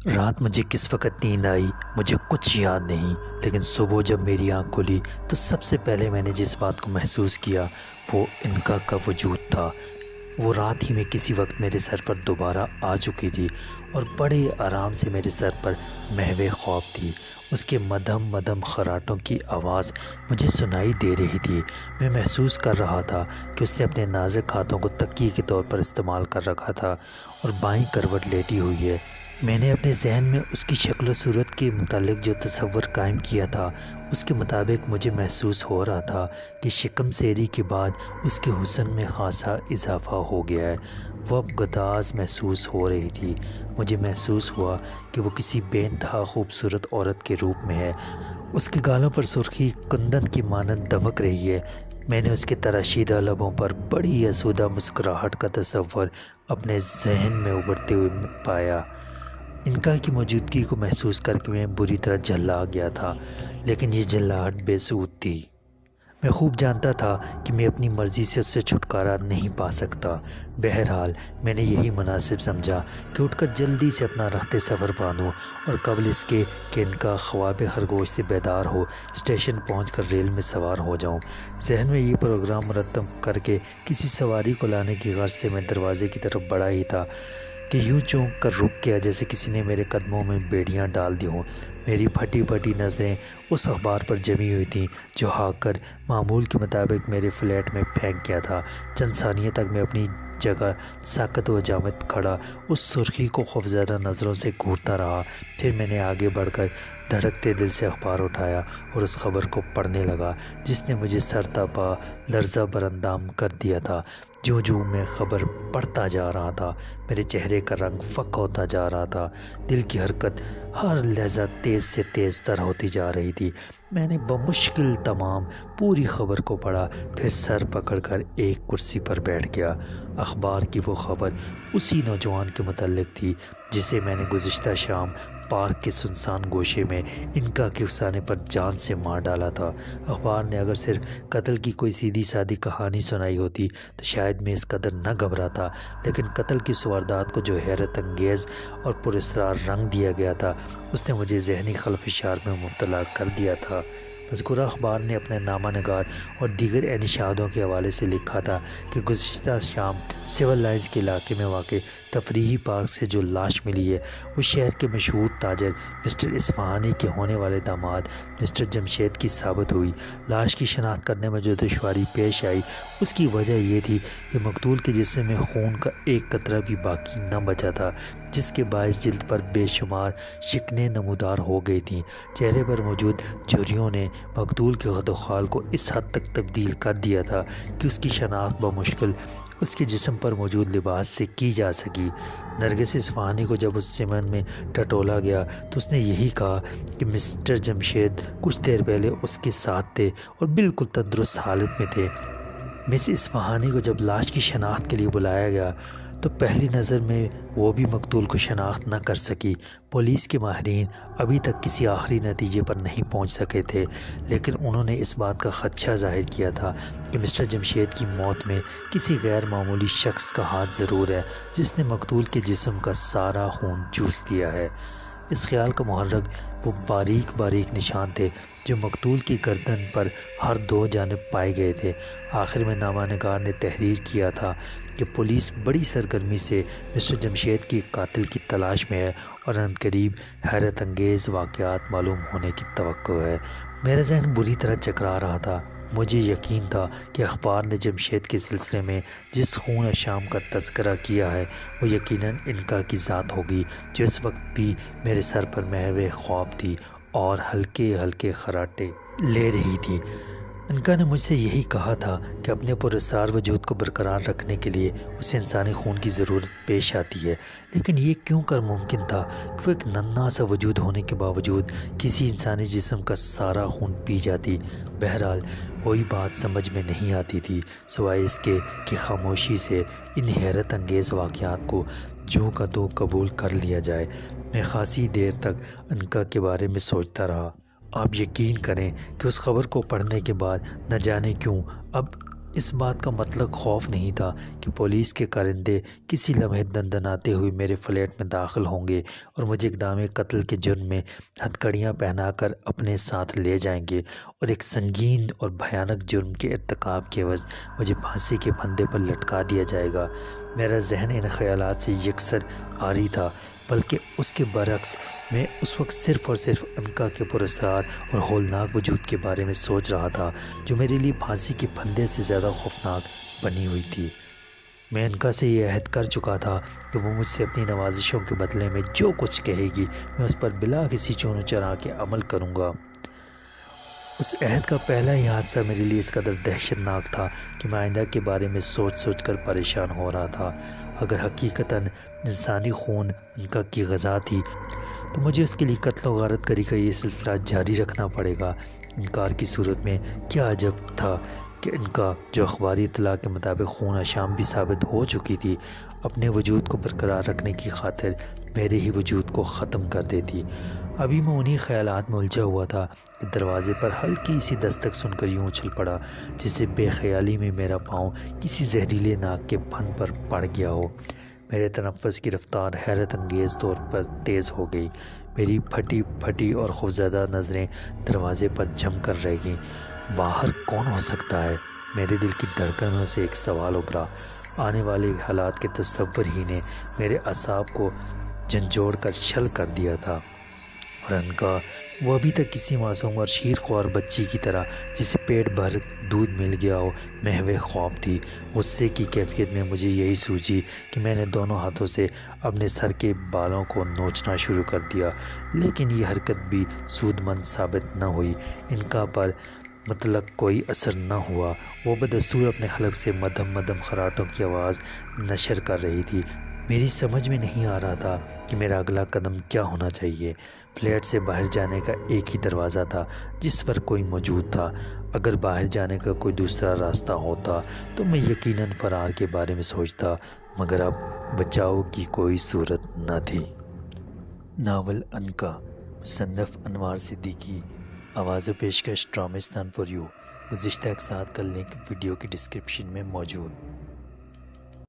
رات مجھے کس وقت نیند آئی مجھے کچھ یاد نہیں، لیکن صبح جب میری آنکھ کھلی تو سب سے پہلے میں نے جس بات کو محسوس کیا وہ انکا کا وجود تھا۔ وہ رات ہی میں کسی وقت میرے سر پر دوبارہ آ چکی تھی اور بڑے آرام سے میرے سر پر محو خواب تھی۔ اس کے مدھم مدھم خراٹوں کی آواز مجھے سنائی دے رہی تھی۔ میں محسوس کر رہا تھا کہ اس نے اپنے نازک ہاتھوں کو تکیے کے طور پر استعمال کر رکھا تھا اور بائیں کروٹ لیٹی ہوئی ہے۔ میں نے اپنے ذہن میں اس کی شکل و صورت کے متعلق جو تصور قائم کیا تھا اس کے مطابق مجھے محسوس ہو رہا تھا کہ شکم سیری کے بعد اس کے حسن میں خاصا اضافہ ہو گیا ہے۔ وہ اب گداز محسوس ہو رہی تھی۔ مجھے محسوس ہوا کہ وہ کسی بے انتہا خوبصورت عورت کے روپ میں ہے۔ اس کے گالوں پر سرخی کندن کی مانند دمک رہی ہے۔ میں نے اس کے تراشیدہ لبوں پر بڑی آسودہ مسکراہٹ کا تصور اپنے ذہن میں ابھرتے ہوئے پایا۔ انکا کی موجودگی کو محسوس کر کے میں بری طرح جھلا گیا تھا، لیکن یہ جھلاہٹ بے سود تھی۔ میں خوب جانتا تھا کہ میں اپنی مرضی سے اس سے چھٹکارا نہیں پا سکتا۔ بہرحال میں نے یہی مناسب سمجھا کہ اٹھ کر جلدی سے اپنا رخت سفر باندھوں اور قبل اس کے کہ انکا خواب خرگوش سے بیدار ہو اسٹیشن پہنچ کر ریل میں سوار ہو جاؤں۔ ذہن میں یہ پروگرام مرتب کر کے کسی سواری کو لانے کی غرض سے میں دروازے کی طرف بڑھا ہی تھا کہ یوں چونک کر رک گیا جیسے کسی نے میرے قدموں میں بیڑیاں ڈال دی ہوں۔ میری پھٹی پھٹی نظریں اس اخبار پر جمی ہوئی تھیں جو ہاکر معمول کے مطابق میرے فلیٹ میں پھینک گیا تھا۔ چند ثانیے تک میں اپنی جگہ ساکت و جامد کھڑا اس سرخی کو خوفزدہ نظروں سے گھورتا رہا۔ پھر میں نے آگے بڑھ کر دھڑکتے دل سے اخبار اٹھایا اور اس خبر کو پڑھنے لگا جس نے مجھے سر تا پا لرزہ براندام کر دیا تھا۔ جوں جوں میں خبر پڑھتا جا رہا تھا میرے چہرے کا رنگ فک ہوتا جا رہا تھا، دل کی حرکت ہر لحظہ تیز سے تیز تر ہوتی جا رہی تھی۔ میں نے بمشکل تمام پوری خبر کو پڑھا، پھر سر پکڑ کر ایک کرسی پر بیٹھ گیا۔ اخبار کی وہ خبر اسی نوجوان کے متعلق تھی جسے میں نے گزشتہ شام پارک کے سنسان گوشے میں انکا کے افسانے پر جان سے مار ڈالا تھا۔ اخبار نے اگر صرف قتل کی کوئی سیدھی سادی کہانی سنائی ہوتی تو شاید میں اس قدر نہ گھبراتا، لیکن قتل کی اس واردات کو جو حیرت انگیز اور پراسرار رنگ دیا گیا تھا اس نے مجھے ذہنی خلفشار میں مبتلا کر دیا تھا۔ مذکورہ اخبار نے اپنے نامہ نگار اور دیگر عینی شاہدوں کے حوالے سے لکھا تھا کہ گزشتہ شام سول لائنز کے علاقے میں واقع تفریحی پارک سے جو لاش ملی ہے وہ شہر کے مشہور تاجر مسٹر اصفہانی کے ہونے والے داماد مسٹر جمشید کی ثابت ہوئی۔ لاش کی شناخت کرنے میں جو دشواری پیش آئی اس کی وجہ یہ تھی کہ مقتول کے جسم میں خون کا ایک قطرہ بھی باقی نہ بچا تھا، جس کے باعث جلد پر بے شمار شکنیں نمودار ہو گئی تھیں۔ چہرے پر موجود جھریوں نے مقتول کے خد و خال کو اس حد تک تبدیل کر دیا تھا کہ اس کی شناخت بمشکل اس کے جسم پر موجود لباس سے کی جا سکی۔ نرگس اصفہانی کو جب اس ضمن میں ٹٹولا گیا تو اس نے یہی کہا کہ مسٹر جمشید کچھ دیر پہلے اس کے ساتھ تھے اور بالکل تندرست حالت میں تھے۔ مس اصفہانی کو جب لاش کی شناخت کے لیے بلایا گیا تو پہلی نظر میں وہ بھی مقتول کو شناخت نہ کر سکی۔ پولیس کے ماہرین ابھی تک کسی آخری نتیجے پر نہیں پہنچ سکے تھے، لیکن انہوں نے اس بات کا خدشہ ظاہر کیا تھا کہ مسٹر جمشید کی موت میں کسی غیر معمولی شخص کا ہاتھ ضرور ہے جس نے مقتول کے جسم کا سارا خون چوس دیا ہے۔ اس خیال کا محرک وہ باریک باریک نشان تھے جو مقتول کی گردن پر ہر دو جانب پائے گئے تھے۔ آخر میں نامہ نگار نے تحریر کیا تھا کہ پولیس بڑی سرگرمی سے مسٹر جمشید کی قاتل کی تلاش میں ہے اور عنقریب حیرت انگیز واقعات معلوم ہونے کی توقع ہے۔ میرا ذہن بری طرح چکرا رہا تھا۔ مجھے یقین تھا کہ اخبار نے جمشید کے سلسلے میں جس خون شام کا تذکرہ کیا ہے وہ یقیناً انکا کی ذات ہوگی جو اس وقت بھی میرے سر پر محو خواب تھی اور ہلکے ہلکے خراٹے لے رہی تھی۔ انکا نے مجھ سے یہی کہا تھا کہ اپنے پراسرار وجود کو برقرار رکھنے کے لیے اسے انسانی خون کی ضرورت پیش آتی ہے، لیکن یہ کیوں کر ممکن تھا کہ وہ ایک ننھا سا وجود ہونے کے باوجود کسی انسانی جسم کا سارا خون پی جاتی؟ بہرحال کوئی بات سمجھ میں نہیں آتی تھی سوائے اس کے کہ خاموشی سے ان حیرت انگیز واقعات کو جوں کا تو قبول کر لیا جائے۔ میں خاصی دیر تک انکا کے بارے میں سوچتا رہا۔ آپ یقین کریں کہ اس خبر کو پڑھنے کے بعد نہ جانے کیوں اب اس بات کا مطلق خوف نہیں تھا کہ پولیس کے کارندے کسی لمحے دندناتے ہوئے میرے فلیٹ میں داخل ہوں گے اور مجھے اقدام قتل کے جرم میں ہتھکڑیاں پہنا کر اپنے ساتھ لے جائیں گے اور ایک سنگین اور بھیانک جرم کے ارتکاب کے عوض مجھے پھانسی کے پھندے پر لٹکا دیا جائے گا۔ میرا ذہن ان خیالات سے یکسر عاری تھا، بلکہ اس کے برعکس میں اس وقت صرف اور صرف انکا کے پراسرار اور ہولناک وجود کے بارے میں سوچ رہا تھا، جو میرے لیے پھانسی کے پھندے سے زیادہ خوفناک بنی ہوئی تھی۔ میں انکا سے یہ عہد کر چکا تھا کہ وہ مجھ سے اپنی نوازشوں کے بدلے میں جو کچھ کہے گی میں اس پر بلا کسی چون و چرا کے عمل کروں گا۔ اس عہد کا پہلا ہی حادثہ میرے لیے اس قدر دہشتناک تھا کہ میں آئندہ کے بارے میں سوچ سوچ کر پریشان ہو رہا تھا۔ اگر حقیقتاً انسانی خون انکا کی غذا تھی تو مجھے اس کے لیے قتل و غارت گری کا یہ سلسلہ جاری رکھنا پڑے گا۔ انکار کی صورت میں کیا عجب تھا کہ انکا، جو اخباری اطلاع کے مطابق خون آشام بھی ثابت ہو چکی تھی، اپنے وجود کو برقرار رکھنے کی خاطر میرے ہی وجود کو ختم کر دیتی۔ ابھی میں انہی خیالات میں الجھا ہوا تھا کہ دروازے پر ہلکی سی دستک سن کر یوں اچھل پڑا جسے بے خیالی میں میرا پاؤں کسی زہریلے ناک کے پھن پر پڑ گیا ہو۔ میرے تنفس کی رفتار حیرت انگیز طور پر تیز ہو گئی۔ میری پھٹی پھٹی اور خوفزدہ نظریں دروازے پر جم کر رہ گئیں۔ باہر کون ہو سکتا ہے؟ میرے دل کی دھڑکنوں سے ایک سوال ابھرا۔ آنے والے حالات کے تصور ہی نے میرے اعصاب کو جھنجھوڑ کر چھل کر دیا تھا، اور انکا، وہ ابھی تک کسی معصوم اور شیرخوار بچی کی طرح جسے پیٹ بھر دودھ مل گیا ہو محو خواب تھی۔ غصے کی کیفیت میں مجھے یہی سوچی کہ میں نے دونوں ہاتھوں سے اپنے سر کے بالوں کو نوچنا شروع کر دیا، لیکن یہ حرکت بھی سود مند ثابت نہ ہوئی۔ انکا پر مطلق کوئی اثر نہ ہوا۔ وہ بدستور اپنے حلق سے مدھم مدھم خراٹوں کی آواز نشر کر رہی تھی۔ میری سمجھ میں نہیں آ رہا تھا کہ میرا اگلا قدم کیا ہونا چاہیے۔ فلیٹ سے باہر جانے کا ایک ہی دروازہ تھا جس پر کوئی موجود تھا۔ اگر باہر جانے کا کوئی دوسرا راستہ ہوتا تو میں یقیناً فرار کے بارے میں سوچتا، مگر اب بچاؤ کی کوئی صورت نہ تھی۔ ناول انکا، مصنف انوار صدیقی، آواز و پیشکش ٹرامسٹان فار یو۔ گزشتہ اقساط کا لنک ویڈیو کی ڈسکرپشن میں موجود۔